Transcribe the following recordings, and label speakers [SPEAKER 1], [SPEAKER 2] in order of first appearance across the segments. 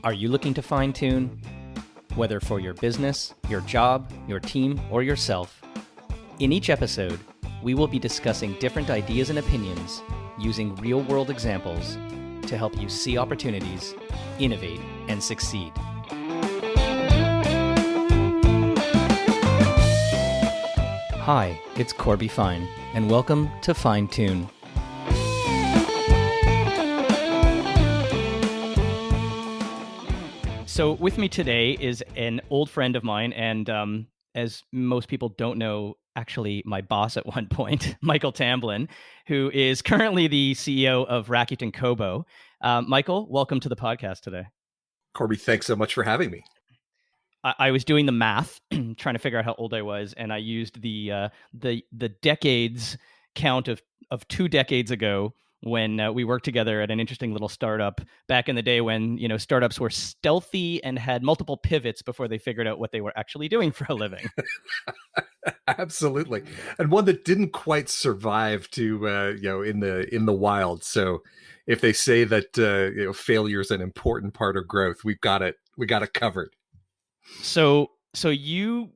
[SPEAKER 1] Are you looking to fine-tune? Whether for your business, your job, your team, or yourself. In each episode, we will be discussing different ideas and opinions using real-world examples to help you see opportunities, innovate, and succeed. Hi, it's Corby Fine, and welcome to Fine Tune. So with me today is an old friend of mine, and as most people don't know, actually my boss at one point, Michael Tamblyn, who is currently the CEO of Rakuten Kobo. Michael, welcome to the podcast today.
[SPEAKER 2] Corby, thanks so much for having me.
[SPEAKER 1] I was doing the math, trying to figure out how old I was, and I used the decades count of 2 decades ago when we worked together at an interesting little startup back in the day when, startups were stealthy and had multiple pivots before they figured out what they were actually doing for a living.
[SPEAKER 2] Absolutely. And one that didn't quite survive to, in the wild. So if they say that, failure is an important part of growth, we got it covered.
[SPEAKER 1] So you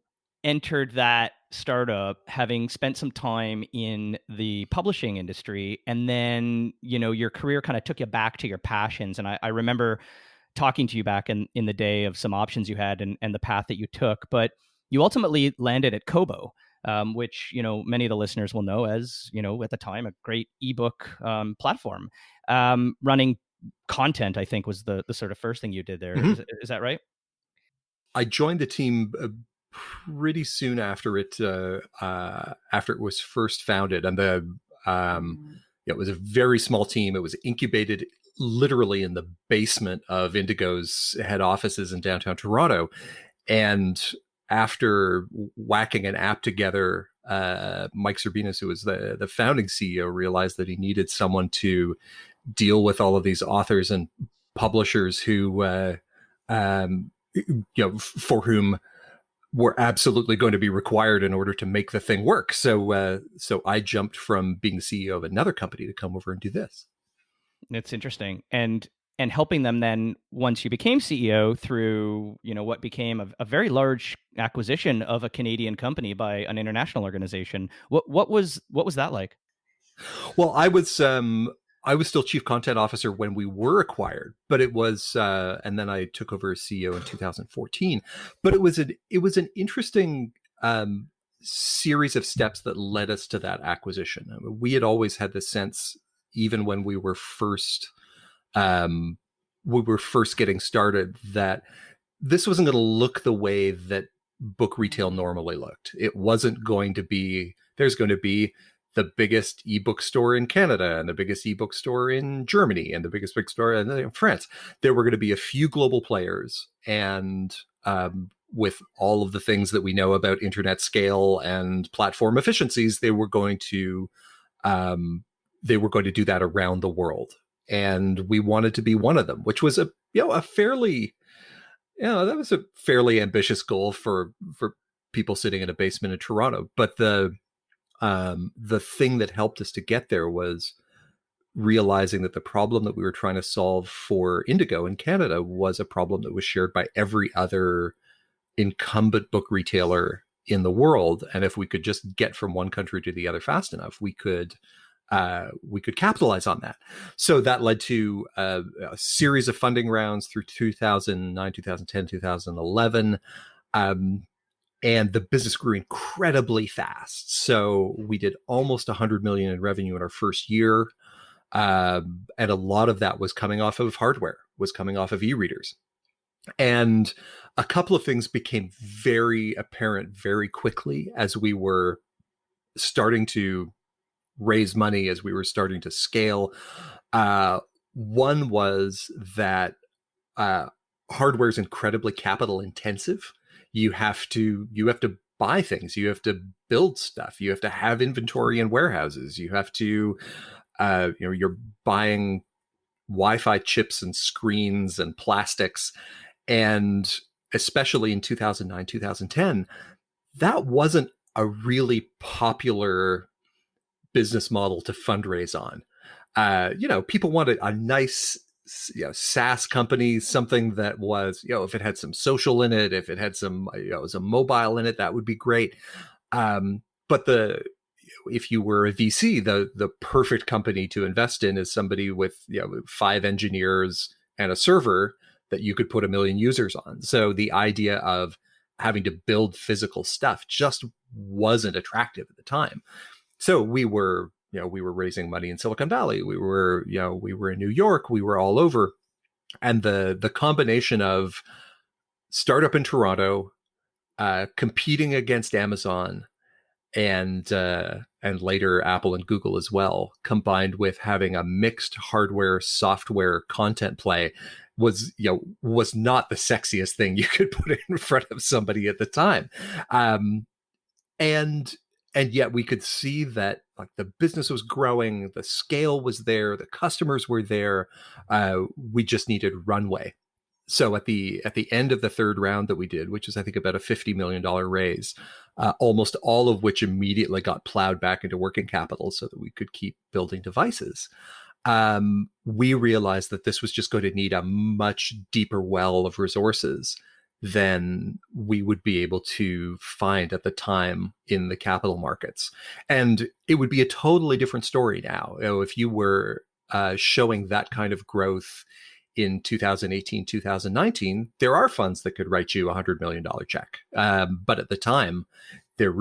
[SPEAKER 1] entered that startup having spent some time in the publishing industry, and then your career kind of took you back to your passions. And I remember talking to you back in the day of some options you had and the path that you took, but you ultimately landed at Kobo, which many of the listeners will know as at the time a great ebook platform. Running content, I think, was the sort of first thing you did there. Mm-hmm. Is that right?
[SPEAKER 2] I joined the team pretty soon after it was first founded, and it was a very small team. It was incubated literally in the basement of Indigo's head offices in downtown Toronto. And after whacking an app together, Mike Serbinas, who was the founding CEO, realized that he needed someone to deal with all of these authors and publishers who for whom were absolutely going to be required in order to make the thing work. So I jumped from being the CEO of another company to come over and do this.
[SPEAKER 1] It's interesting. And helping them then, once you became CEO, through what became a very large acquisition of a Canadian company by an international organization. What was that like?
[SPEAKER 2] Well, I was still chief content officer when we were acquired, but it was, and then I took over as CEO in 2014. But it was an interesting series of steps that led us to that acquisition. I mean, we had always had the sense, even when we were first getting started, that this wasn't going to look the way that book retail normally looked. It wasn't going to be. There's going to be the biggest ebook store in Canada and the biggest ebook store in Germany and the biggest bookstore in France. There were going to be a few global players, and with all of the things that we know about internet scale and platform efficiencies, they were going to do that around the world. And we wanted to be one of them, which was a fairly ambitious goal for people sitting in a basement in Toronto. But the thing that helped us to get there was realizing that the problem that we were trying to solve for Indigo in Canada was a problem that was shared by every other incumbent book retailer in the world. And if we could just get from one country to the other fast enough, we could capitalize on that. So that led to a series of funding rounds through 2009, 2010, 2011. And the business grew incredibly fast. So we did almost 100 million in revenue in our first year. And a lot of that was coming off of hardware, was coming off of e-readers. And a couple of things became very apparent very quickly as we were starting to raise money, as we were starting to scale. One was that hardware is incredibly capital intensive. You have to buy things. You have to build stuff. You have to have inventory in warehouses. You have to, you're buying Wi-Fi chips and screens and plastics. And especially in 2009, 2010, that wasn't a really popular business model to fundraise on. People wanted a nice SaaS company, something that was, if it had some social in it, if it had some, some mobile in it, that would be great. But if you were a VC, the perfect company to invest in is somebody with 5 engineers and a server that you could put 1 million users on. So the idea of having to build physical stuff just wasn't attractive at the time. So we were raising money in Silicon Valley. We were in New York. We were all over, and the combination of startup in Toronto, competing against Amazon, and later Apple and Google as well, combined with having a mixed hardware software content play, was not the sexiest thing you could put in front of somebody at the time. And yet we could see that like the business was growing, the scale was there, the customers were there. We just needed runway. So at the end of the third round that we did, which is I think about a $50 million raise, almost all of which immediately got plowed back into working capital so that we could keep building devices. We realized that this was just going to need a much deeper well of resources than we would be able to find at the time in the capital markets. And it would be a totally different story now. If you were showing that kind of growth in 2018, 2019, there are funds that could write you $100 million check. But at the time, there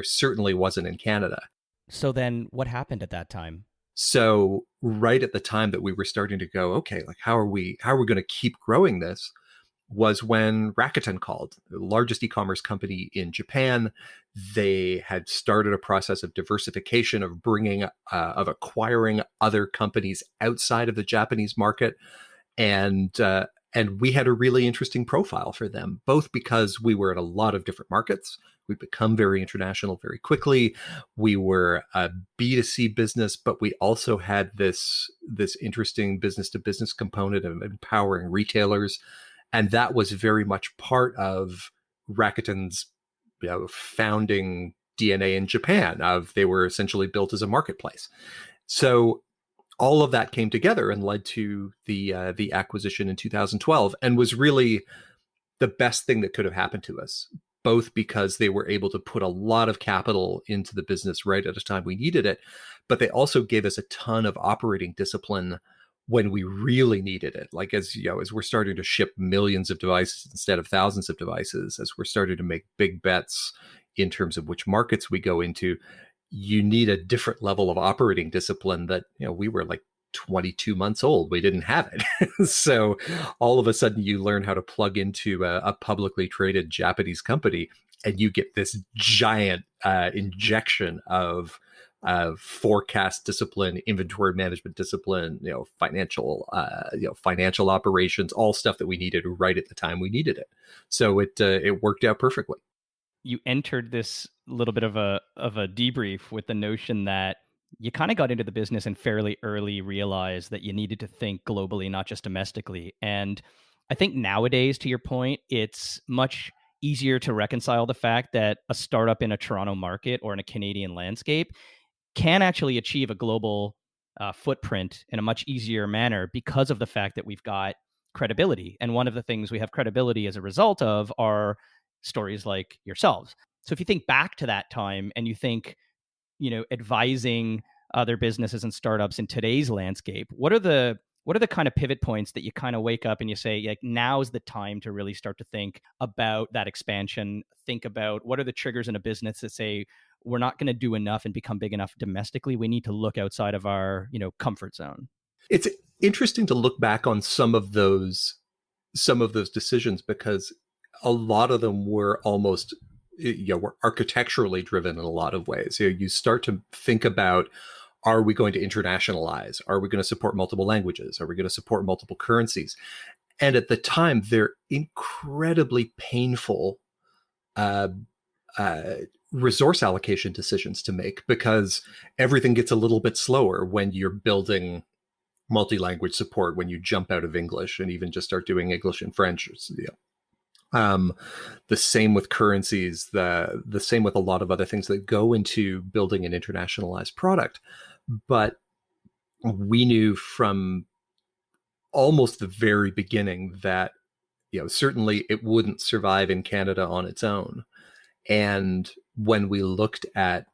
[SPEAKER 2] certainly wasn't in Canada.
[SPEAKER 1] So then what happened at that time?
[SPEAKER 2] So right at the time that we were starting to go, okay, like how are we going to keep growing this, was when Rakuten called, the largest e-commerce company in Japan. They had started a process of diversification, of acquiring other companies outside of the Japanese market. And we had a really interesting profile for them, both because we were in a lot of different markets. We'd become very international very quickly. We were a B2C business, but we also had this interesting business-to-business component of empowering retailers. And that was very much part of Rakuten's founding DNA in Japan. They were essentially built as a marketplace. So all of that came together and led to the acquisition in 2012, and was really the best thing that could have happened to us, both because they were able to put a lot of capital into the business right at a time we needed it, but they also gave us a ton of operating discipline when we really needed it. Like as we're starting to ship millions of devices instead of thousands of devices, as we're starting to make big bets in terms of which markets we go into, you need a different level of operating discipline that, we were like 22 months old. We didn't have it. So all of a sudden you learn how to plug into a publicly traded Japanese company, and you get this giant injection of forecast discipline, inventory management discipline, financial operations, all stuff that we needed right at the time we needed it. So it worked out perfectly.
[SPEAKER 1] You entered this little bit of a debrief with the notion that you kind of got into the business and fairly early realized that you needed to think globally, not just domestically. And I think nowadays, to your point, it's much easier to reconcile the fact that a startup in a Toronto market or in a Canadian landscape can actually achieve a global footprint in a much easier manner because of the fact that we've got credibility. And one of the things we have credibility as a result of are stories like yourselves. So if you think back to that time and you think, advising other businesses and startups in today's landscape, what are the kind of pivot points that you kind of wake up and you say, like, now's the time to really start to think about that expansion? Think about what are the triggers in a business that say, we're not going to do enough and become big enough domestically. We need to look outside of our, comfort zone.
[SPEAKER 2] It's interesting to look back on some of those decisions, because a lot of them were almost, were architecturally driven in a lot of ways. You start to think about, are we going to internationalize? Are we going to support multiple languages? Are we going to support multiple currencies? And at the time, they're incredibly painful resource allocation decisions to make, because everything gets a little bit slower when you're building multi-language support, when you jump out of English and even just start doing English and French. The same with currencies, the same with a lot of other things that go into building an internationalized product. But we knew from almost the very beginning that, certainly it wouldn't survive in Canada on its own. And when we looked at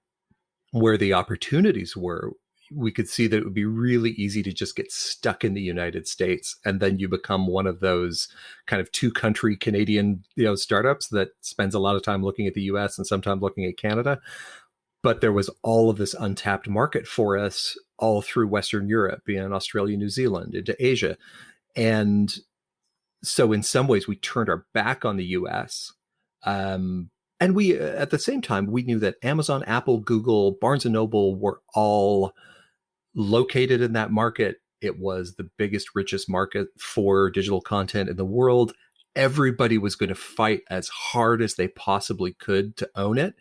[SPEAKER 2] where the opportunities were, we could see that it would be really easy to just get stuck in the United States, and then you become one of those kind of two country Canadian, startups that spends a lot of time looking at the US and sometimes looking at Canada. But there was all of this untapped market for us all through Western Europe, in Australia, New Zealand, into Asia. And so in some ways we turned our back on the US. And we, at the same time, we knew that Amazon, Apple, Google, Barnes and Noble were all located in that market. It was the biggest, richest market for digital content in the world. Everybody was going to fight as hard as they possibly could to own it.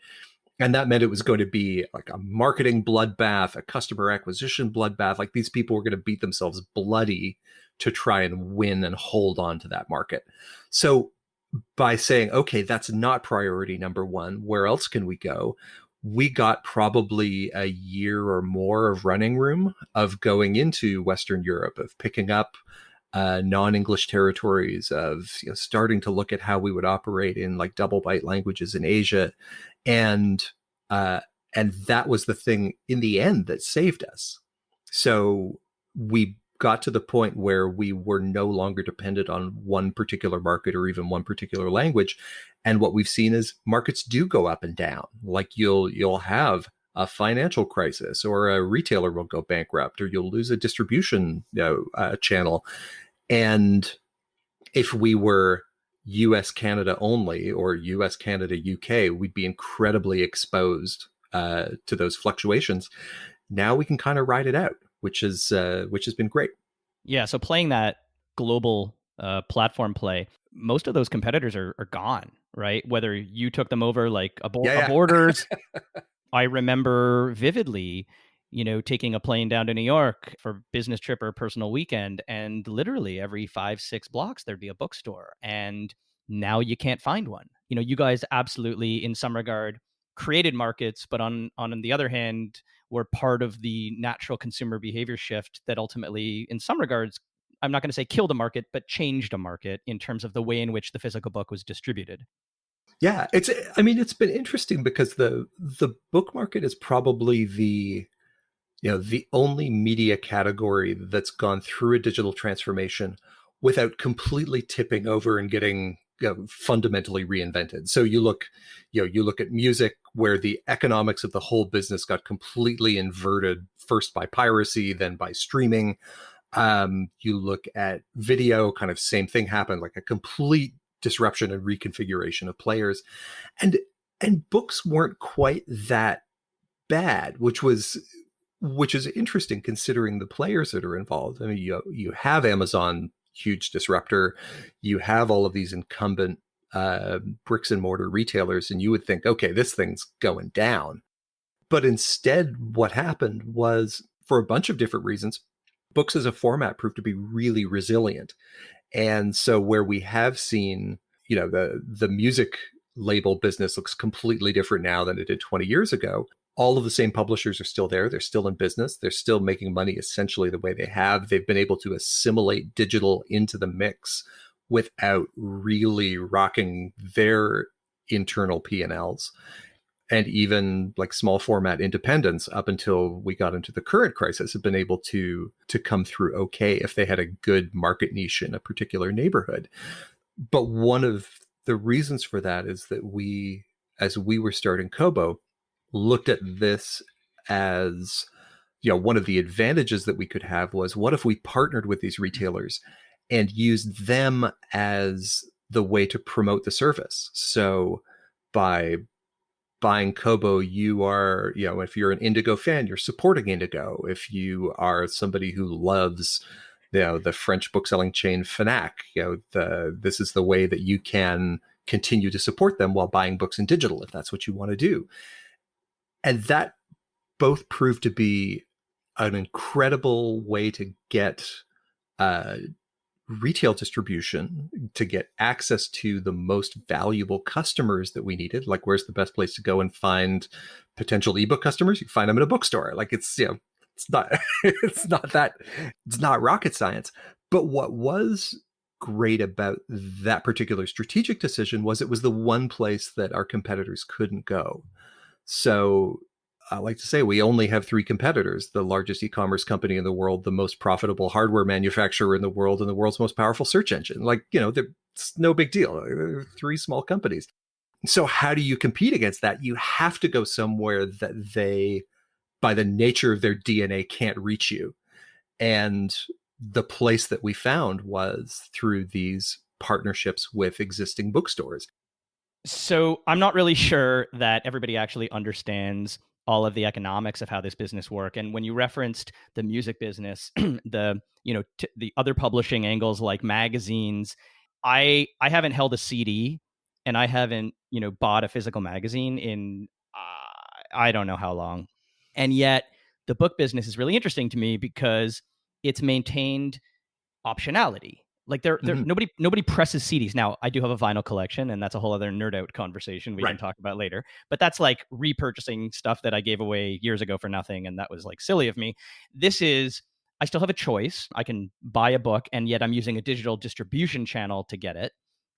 [SPEAKER 2] And that meant it was going to be like a marketing bloodbath, a customer acquisition bloodbath. Like, these people were going to beat themselves bloody to try and win and hold on to that market. So by saying, okay, that's not priority number one, where else can we go? We got probably a year or more of running room of going into Western Europe, of picking up non-English territories, of starting to look at how we would operate in like double byte languages in Asia. And that was the thing in the end that saved us. So we got to the point where we were no longer dependent on one particular market or even one particular language. And what we've seen is markets do go up and down. Like, you'll have a financial crisis, or a retailer will go bankrupt, or you'll lose a distribution channel. And if we were US Canada only, or US Canada UK, we'd be incredibly exposed to those fluctuations. Now we can kind of ride it out, which has been great.
[SPEAKER 1] Yeah, so playing that global platform play, most of those competitors are gone, right? Whether you took them over like a Borders. I remember vividly, taking a plane down to New York for business trip or personal weekend, and literally every 5-6 blocks there'd be a bookstore, and now you can't find one. You guys absolutely, in some regard, created markets, but on the other hand, were part of the natural consumer behavior shift that ultimately, in some regards, I'm not going to say killed a market, but changed a market in terms of the way in which the physical book was distributed.
[SPEAKER 2] Yeah, it's been interesting because the book market is probably the only media category that's gone through a digital transformation without completely tipping over and getting fundamentally reinvented. So you look at music, where the economics of the whole business got completely inverted, first by piracy, then by streaming. You look at video, kind of same thing happened, like a complete disruption and reconfiguration of players. And books weren't quite that bad, which is interesting considering the players that are involved. I mean, you have Amazon, huge disruptor. You have all of these incumbent bricks and mortar retailers, and you would think, okay, this thing's going down. But instead, what happened was, for a bunch of different reasons, books as a format proved to be really resilient. And so where we have seen, the music label business looks completely different now than it did 20 years ago. All of the same publishers are still there. They're still in business. They're still making money essentially the way they have. They've been able to assimilate digital into the mix without really rocking their internal P&Ls. And even like small format independents, up until we got into the current crisis, have been able to come through okay if they had a good market niche in a particular neighborhood. But one of the reasons for that is that we, as we were starting Kobo, looked at this as, one of the advantages that we could have was, what if we partnered with these retailers and used them as the way to promote the service? So by buying Kobo, you are, if you're an Indigo fan, you're supporting Indigo. If you are somebody who loves, the French bookselling chain Fnac, this is the way that you can continue to support them while buying books in digital, if that's what you want to do. And that both proved to be an incredible way to get retail distribution, to get access to the most valuable customers that we needed. Like, where's the best place to go and find potential ebook customers? You find them in a bookstore. Like, it's not rocket science. But what was great about that particular strategic decision was it was the one place that our competitors couldn't go. So I like to say we only have three competitors: the largest e-commerce company in the world, the most profitable hardware manufacturer in the world, and the world's most powerful search engine. Like, it's no big deal. They're three small companies. So how do you compete against that? You have to go somewhere that they, by the nature of their DNA, can't reach you. And the place that we found was through these partnerships with existing bookstores.
[SPEAKER 1] So I'm not really sure that everybody actually understands all of the economics of how this business work. And when you referenced the music business, the other publishing angles like magazines, I haven't held a CD, and I haven't bought a physical magazine in I don't know how long, and yet the book business is really interesting to me because it's maintained optionality. Like
[SPEAKER 2] Mm-hmm.
[SPEAKER 1] nobody presses CDs. Now, I do have a vinyl collection, and that's a whole other nerd out conversation we
[SPEAKER 2] Right.
[SPEAKER 1] can talk about later. But that's like repurchasing stuff that I gave away years ago for nothing, and that was like silly of me. This is I still have a choice. I can buy a book, and yet I'm using a digital distribution channel to get it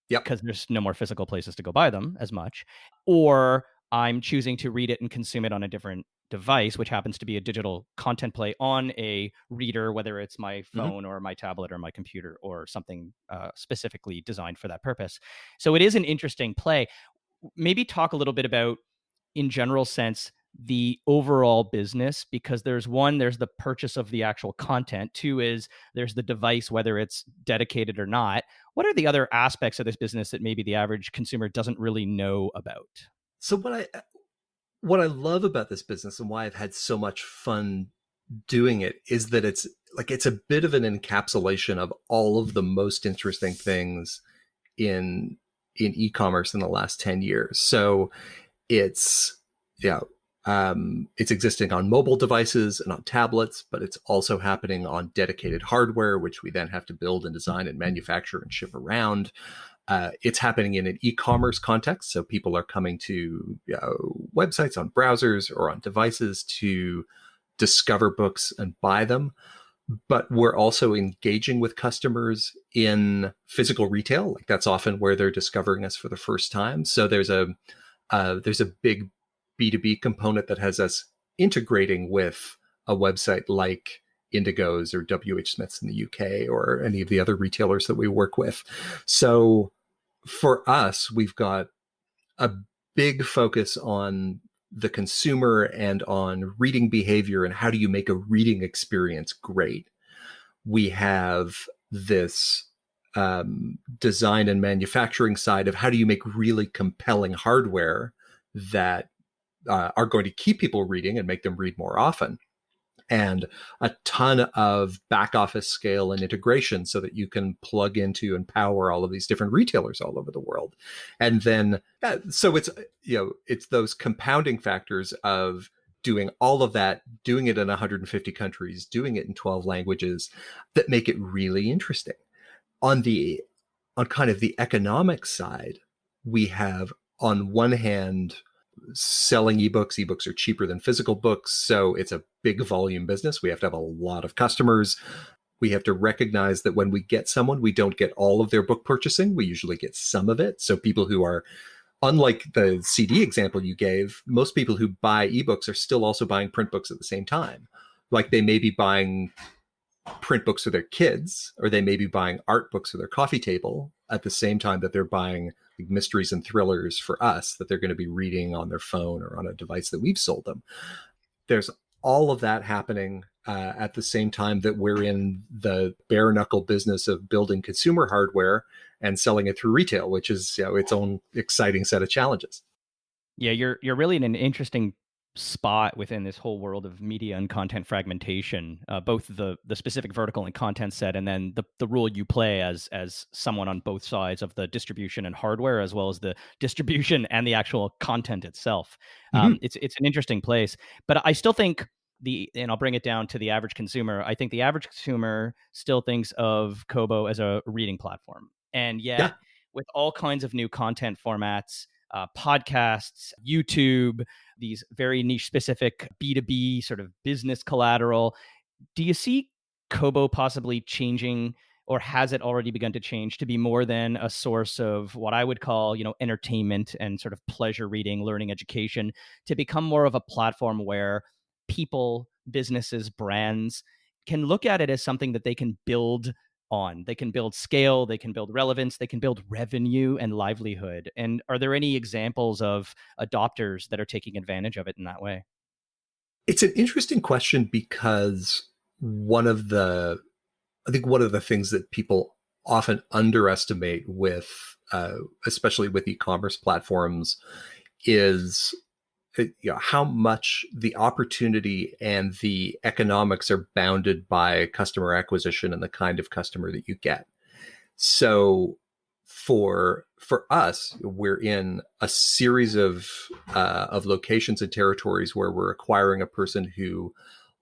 [SPEAKER 2] Yep.
[SPEAKER 1] because there's no more physical places to go buy them as much, or I'm choosing to read it and consume it on a different device, which happens to be a digital content play on a reader, whether it's my
[SPEAKER 2] Mm-hmm.
[SPEAKER 1] phone or my tablet or my computer or something specifically designed for that purpose. So it is an interesting play. Maybe talk a little bit about, in general sense, the overall business, because there's the purchase of the actual content. Two is there's the device, whether it's dedicated or not. What are the other aspects of this business that maybe the average consumer doesn't really know about?
[SPEAKER 2] So what I love about this business and why I've had so much fun doing it is that it's a bit of an encapsulation of all of the most interesting things in e-commerce in the last 10 years. So it's yeah it's existing on mobile devices and on tablets, but it's also happening on dedicated hardware, which we then have to build and design and manufacture and ship around. It's happening in an e-commerce context, so people are coming to websites on browsers or on devices to discover books and buy them. But we're also engaging with customers in physical retail. Like, that's often where they're discovering us for the first time. So there's a big B2B component that has us integrating with a website like Indigo's or WH Smith's in the UK or any of the other retailers that we work with. So for us, we've got a big focus on the consumer and on reading behavior and how do you make a reading experience great. We have this design and manufacturing side of how do you make really compelling hardware that are going to keep people reading and make them read more often, and a ton of back office scale and integration so that you can plug into and power all of these different retailers all over the world. And then so it's those compounding factors of doing all of that, doing it in 150 countries, doing it in 12 languages, that make it really interesting. On kind of the economic side, we have, on one hand, selling ebooks. Ebooks are cheaper than physical books, so it's a big volume business. We have to have a lot of customers. We have to recognize that when we get someone, we don't get all of their book purchasing. We usually get some of it. So people who are, unlike the CD example you gave, most people who buy ebooks are still also buying print books at the same time. Like, they may be buying print books for their kids, or they may be buying art books for their coffee table at the same time that they're buying like mysteries and thrillers for us that they're going to be reading on their phone or on a device that we've sold them. There's all of that happening at the same time that we're in the bare knuckle business of building consumer hardware and selling it through retail, which is its own exciting set of challenges.
[SPEAKER 1] Yeah, you're really in an interesting spot within this whole world of media and content fragmentation, both the specific vertical and content set, and then the role you play as someone on both sides of the distribution and hardware, as well as the distribution and the actual content itself.
[SPEAKER 2] Mm-hmm.
[SPEAKER 1] It's an interesting place, but I still think and I'll bring it down to the average consumer. I think the average consumer still thinks of Kobo as a reading platform, and
[SPEAKER 2] Yeah.
[SPEAKER 1] yet with all kinds of new content formats, podcasts, YouTube, these very niche specific B2B sort of business collateral. Do you see Kobo possibly changing or has it already begun to change to be more than a source of what I would call, entertainment and sort of pleasure reading, learning, education, to become more of a platform where people, businesses, brands can look at it as something that they can build on? They can build scale, they can build relevance, they can build revenue and livelihood. And are there any examples of adopters that are taking advantage of it in that way?
[SPEAKER 2] It's an interesting question because one of the I think one of the things that people often underestimate with, especially with e-commerce platforms, is how much the opportunity and the economics are bounded by customer acquisition and the kind of customer that you get. So for us, we're in a series of locations and territories where we're acquiring a person who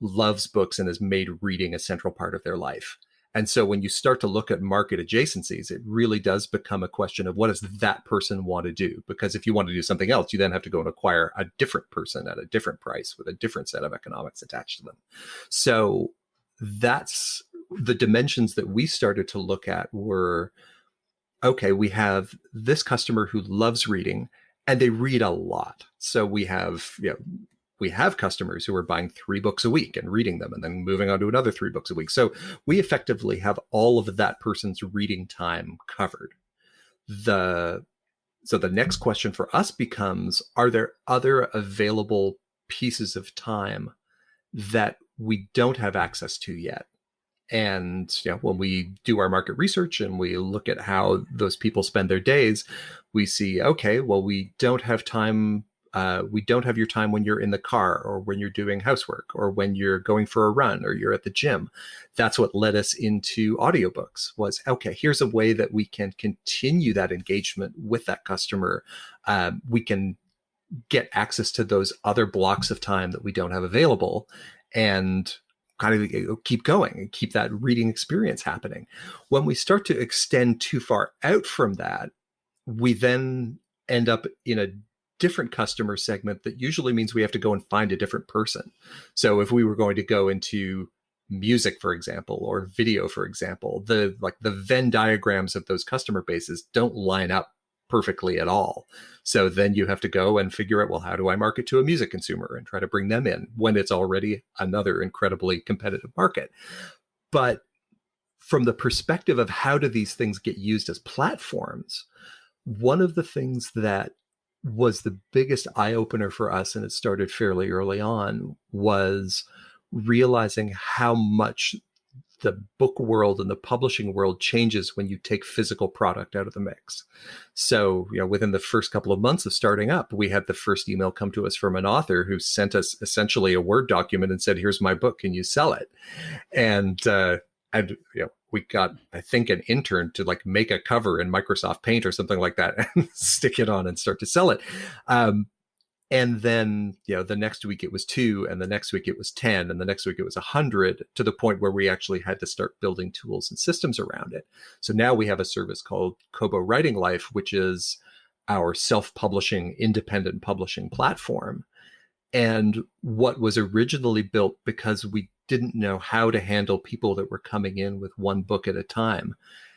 [SPEAKER 2] loves books and has made reading a central part of their life. And so when you start to look at market adjacencies, it really does become a question of what does that person want to do? Because if you want to do something else, you then have to go and acquire a different person at a different price with a different set of economics attached to them. So that's the dimensions that we started to look at were, okay, we have this customer who loves reading and they read a lot. So we have customers who are buying 3 books a week and reading them and then moving on to another 3 books a week. So we effectively have all of that person's reading time covered. So the next question for us becomes, are there other available pieces of time that we don't have access to yet? And when we do our market research and we look at how those people spend their days, we see, okay, well, we don't have time. We don't have your time when you're in the car or when you're doing housework or when you're going for a run or you're at the gym. That's what led us into audiobooks was, okay, here's a way that we can continue that engagement with that customer. We can get access to those other blocks of time that we don't have available and kind of keep going and keep that reading experience happening. When we start to extend too far out from that, we then end up in a different customer segment that usually means we have to go and find a different person. So if we were going to go into music, for example, or video, for example, the Venn diagrams of those customer bases don't line up perfectly at all. So then you have to go and figure out, well, how do I market to a music consumer and try to bring them in when it's already another incredibly competitive market? But from the perspective of how do these things get used as platforms, one of the things that was the biggest eye-opener for us, and it started fairly early on, was realizing how much the book world and the publishing world changes when you take physical product out of the mix. So, within the first couple of months of starting up, we had the first email come to us from an author who sent us essentially a Word document and said, here's my book, can you sell it? And we got, I think, an intern to make a cover in Microsoft Paint or something like that and stick it on and start to sell it. And then, the next week it was 2, and the next week it was 10, and the next week it was 100, to the point where we actually had to start building tools and systems around it. So now we have a service called Kobo Writing Life, which is our self-publishing, independent publishing platform. And what was originally built because we didn't know how to handle people that were coming in with one book at a time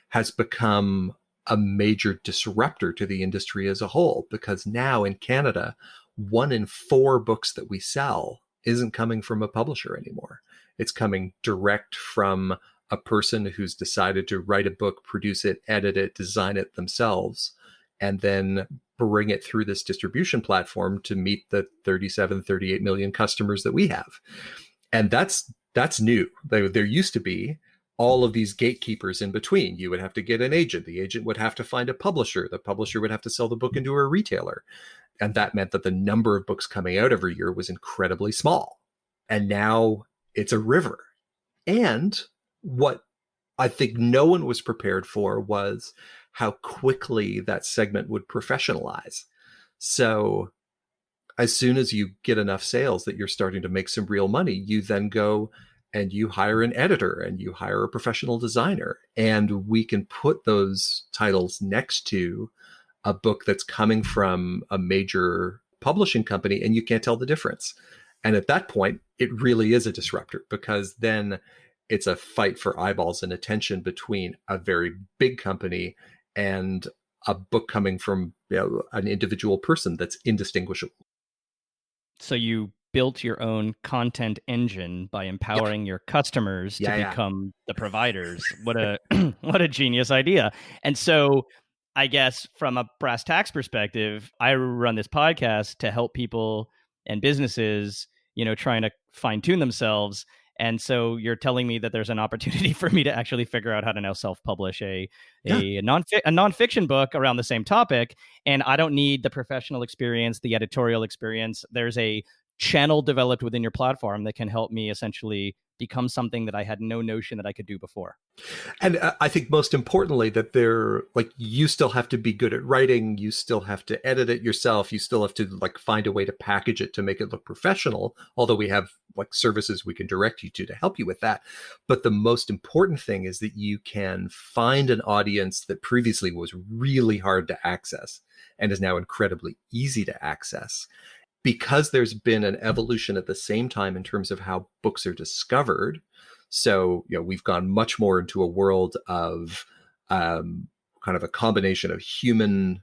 [SPEAKER 2] has become a major disruptor to the industry as a whole, because now in Canada, 1 in 4 books that we sell isn't coming from a publisher anymore. It's coming direct from a person who's decided to write a book, produce it, edit it, design it themselves, and then bring it through this distribution platform to meet the 37, 38 million customers that we have. And that's new. There used to be all of these gatekeepers in between. You would have to get an agent. The agent would have to find a publisher. The publisher would have to sell the book into a retailer. And that meant that the number of books coming out every year was incredibly small. And now it's a river. And what I think no one was prepared for was how quickly that segment would professionalize. So as soon as you get enough sales that you're starting to make some real money, you then go and you hire an editor and you hire a professional designer. And we can put those titles next to a book that's coming from a major publishing company, and you can't tell the difference. And at that point, it really is a disruptor, because then it's a fight for eyeballs and attention between a very big company and a book coming from, you know, an individual person that's indistinguishable.
[SPEAKER 1] So you built your own content engine by
[SPEAKER 2] Yeah,
[SPEAKER 1] empowering your customers to
[SPEAKER 2] yeah.
[SPEAKER 1] become the providers. What a what a genius idea. And so I guess from a brass tacks perspective, I run this podcast to help people and businesses, trying to fine tune themselves. And so you're telling me that there's an opportunity for me to actually figure out how to now self-publish
[SPEAKER 2] Yeah.
[SPEAKER 1] a nonfiction book around the same topic, and I don't need the professional experience, the editorial experience. There's a channel developed within your platform that can help me essentially become something that I had no notion that I could do before.
[SPEAKER 2] And I think most importantly that they're like, you still have to be good at writing, you still have to edit it yourself, you still have to like find a way to package it to make it look professional, although we have like services we can direct you to help you with that. But the most important thing is that you can find an audience that previously was really hard to access and is now incredibly easy to access, because there's been an evolution at the same time in terms of how books are discovered. So, you know, we've gone much more into a world of kind of a combination of human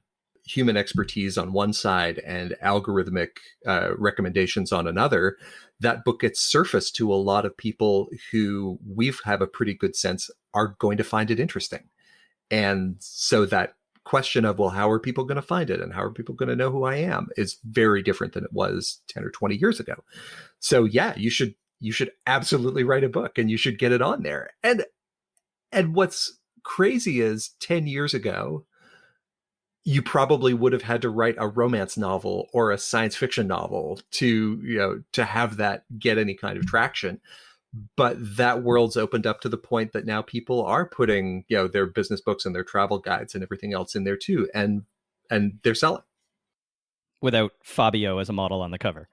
[SPEAKER 2] expertise on one side and algorithmic recommendations on another. That book gets surfaced to a lot of people who we have a pretty good sense are going to find it interesting. And so that question of, well, how are people going to find it and how are people going to know who I am is very different than it was 10 or 20 years ago. So yeah, you should absolutely write a book and you should get it on there. And what's crazy is 10 years ago, you probably would have had to write a romance novel or a science fiction novel to, you know, to have that get any kind of traction. But that world's opened up to the point that now people are putting, you know, their business books and their travel guides and everything else in there too, and they're selling.
[SPEAKER 1] Without Fabio as a model on the cover.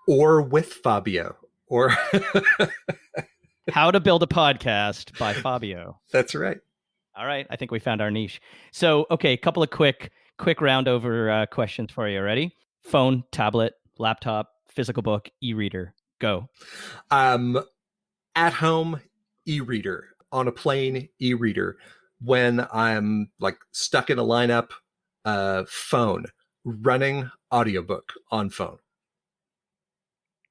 [SPEAKER 2] Or with Fabio. Or
[SPEAKER 1] How to Build a Podcast by Fabio.
[SPEAKER 2] That's right.
[SPEAKER 1] All right, I think we found our niche. So, okay, a couple of quick round over questions for you. Ready? Phone, tablet, laptop, physical book, e-reader. Go.
[SPEAKER 2] At home, e-reader. On a plane, e-reader. When I'm like stuck in a lineup, phone. Running, audiobook on phone.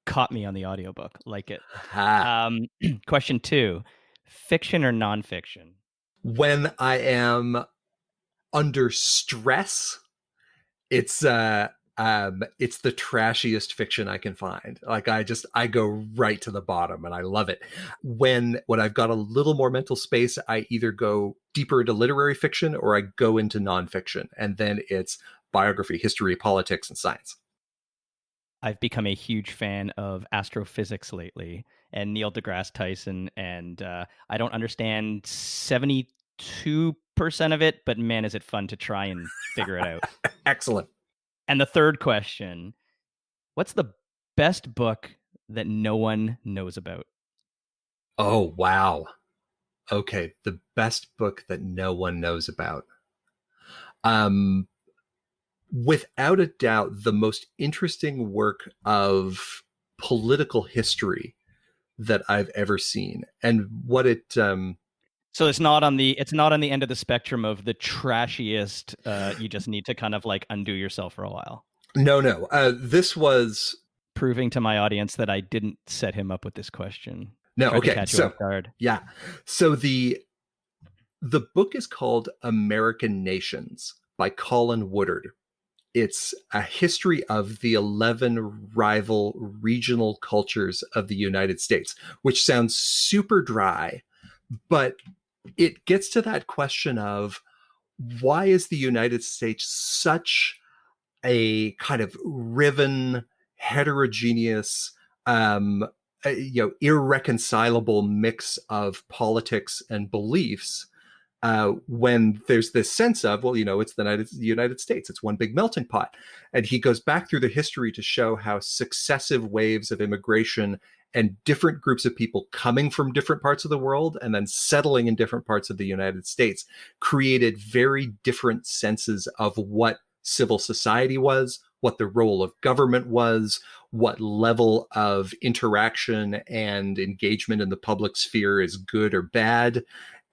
[SPEAKER 1] Caught me on the audiobook. Like it.
[SPEAKER 2] Ha.
[SPEAKER 1] Question 2. Fiction or nonfiction?
[SPEAKER 2] When I am under stress, it's the trashiest fiction I can find. Like I go right to the bottom and I love it. When I've got a little more mental space, I either go deeper into literary fiction or I go into nonfiction. And then it's biography, history, politics, and science.
[SPEAKER 1] I've become a huge fan of astrophysics lately and Neil deGrasse Tyson, and I don't understand 72% of it, but man, is it fun to try and figure it out.
[SPEAKER 2] Excellent.
[SPEAKER 1] And the third question, what's the best book that no one knows about?
[SPEAKER 2] Oh, wow. Okay, the best book that no one knows about. Without a doubt, the most interesting work of political history that I've ever seen. And what it
[SPEAKER 1] So it's not on the end of the spectrum of the trashiest. You just need to kind of like undo yourself for a while.
[SPEAKER 2] No. This was
[SPEAKER 1] proving to my audience that I didn't set him up with this question.
[SPEAKER 2] No,
[SPEAKER 1] Tried
[SPEAKER 2] okay.
[SPEAKER 1] To catch you off guard.
[SPEAKER 2] Yeah. So the book is called American Nations by Colin Woodard. It's a history of the 11 rival regional cultures of the United States, which sounds super dry, but it gets to that question of why is the United States such a kind of riven, heterogeneous, irreconcilable mix of politics and beliefs, when there's this sense of, well, you know, it's the United States, it's one big melting pot. And he goes back through the history to show how successive waves of immigration and different groups of people coming from different parts of the world and then settling in different parts of the United States created very different senses of what civil society was, what the role of government was, what level of interaction and engagement in the public sphere is good or bad.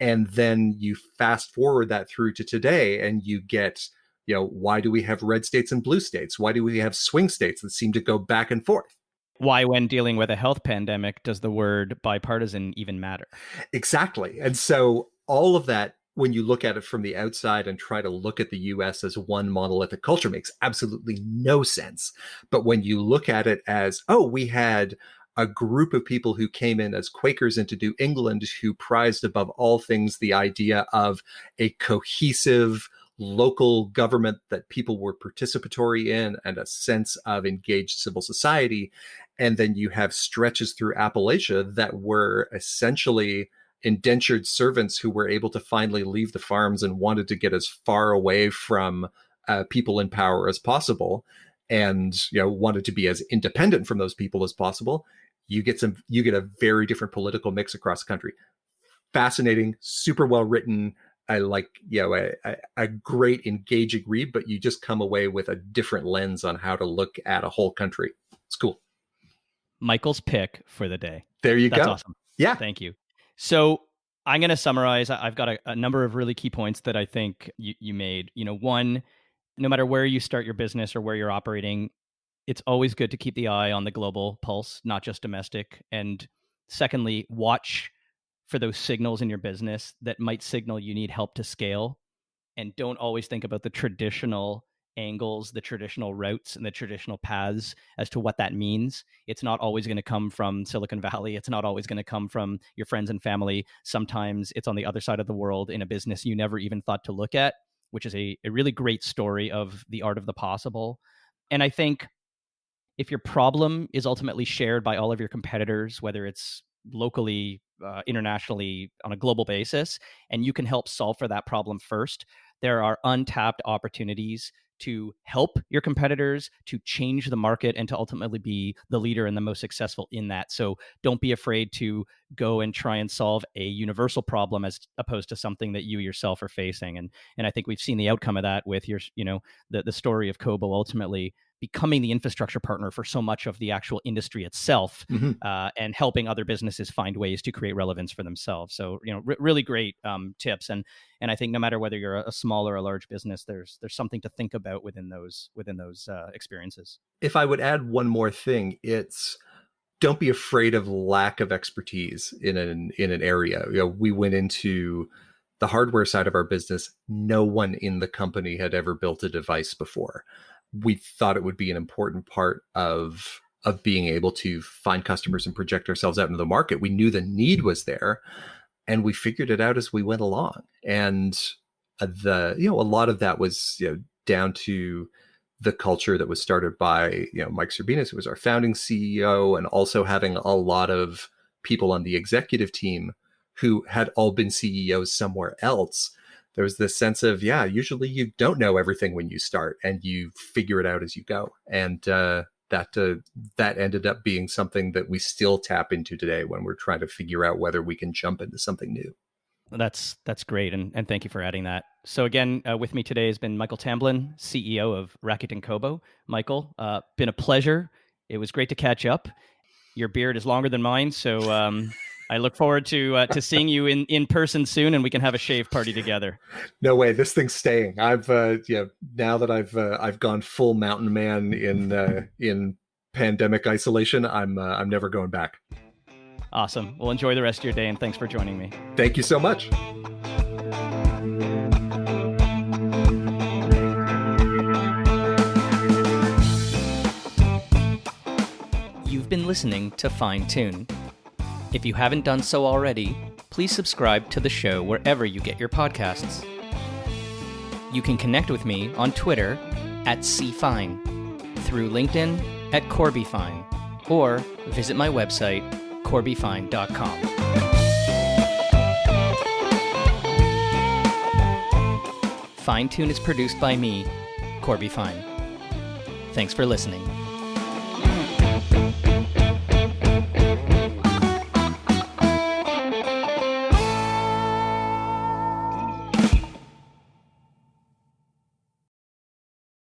[SPEAKER 2] And then you fast forward that through to today and you get, why do we have red states and blue states? Why do we have swing states that seem to go back and forth?
[SPEAKER 1] Why, when dealing with a health pandemic, does the word bipartisan even matter?
[SPEAKER 2] Exactly. And so all of that, when you look at it from the outside and try to look at the US as one monolithic culture, makes absolutely no sense. But when you look at it as, we had a group of people who came in as Quakers into New England who prized above all things the idea of a cohesive local government that people were participatory in and a sense of engaged civil society. And then you have stretches through Appalachia that were essentially indentured servants who were able to finally leave the farms and wanted to get as far away from people in power as possible, and wanted to be as independent from those people as possible. You get a very different political mix across the country. Fascinating, super well written. I like a great engaging read, but you just come away with a different lens on how to look at a whole country. It's cool.
[SPEAKER 1] Michael's pick for the day.
[SPEAKER 2] There you go.
[SPEAKER 1] That's awesome.
[SPEAKER 2] Yeah.
[SPEAKER 1] Thank you. So I'm going to summarize. I've got a number of really key points that I think you made. One, no matter where you start your business or where you're operating, it's always good to keep the eye on the global pulse, not just domestic. And secondly, watch for those signals in your business that might signal you need help to scale. And don't always think about the traditional angles, the traditional routes, and the traditional paths as to what that means. It's not always going to come from Silicon Valley. It's not always going to come from your friends and family. Sometimes it's on the other side of the world in a business you never even thought to look at, which is a really great story of the art of the possible. And I think if your problem is ultimately shared by all of your competitors, whether it's locally, internationally, on a global basis, and you can help solve for that problem first, there are untapped opportunities to help your competitors, to change the market, and to ultimately be the leader and the most successful in that. So don't be afraid to go and try and solve a universal problem as opposed to something that you yourself are facing. And I think we've seen the outcome of that with your, the story of Kobo ultimately becoming the infrastructure partner for so much of the actual industry itself, and helping other businesses find ways to create relevance for themselves. So, really great tips. And I think no matter whether you're a small or a large business, there's something to think about within those experiences.
[SPEAKER 2] If I would add one more thing, it's don't be afraid of lack of expertise in an area. We went into the hardware side of our business. No one in the company had ever built a device before. We thought it would be an important part of being able to find customers and project ourselves out into the market. We knew the need was there, and we figured it out as we went along. And a lot of that was down to the culture that was started by Mike Serbinas, who was our founding CEO, and also having a lot of people on the executive team who had all been CEOs somewhere else. There was this sense of, usually you don't know everything when you start, and you figure it out as you go. And that ended up being something that we still tap into today when we're trying to figure out whether we can jump into something new.
[SPEAKER 1] That's great. And thank you for adding that. So again, with me today has been Michael Tamblyn, CEO of Rakuten Kobo. Michael, been a pleasure. It was great to catch up. Your beard is longer than mine, so I look forward to seeing you in person soon, and we can have a shave party together.
[SPEAKER 2] No way, this thing's staying. I've now that I've gone full mountain man in pandemic isolation, I'm never going back.
[SPEAKER 1] Awesome. Well, enjoy the rest of your day, and thanks for joining me.
[SPEAKER 2] Thank you so much.
[SPEAKER 1] You've been listening to Fine Tune. If you haven't done so already, please subscribe to the show wherever you get your podcasts. You can connect with me on Twitter @CFine, through LinkedIn @CorbyFine, or visit my website, corbyfine.com. Fine Tune is produced by me, Corby Fine. Thanks for listening.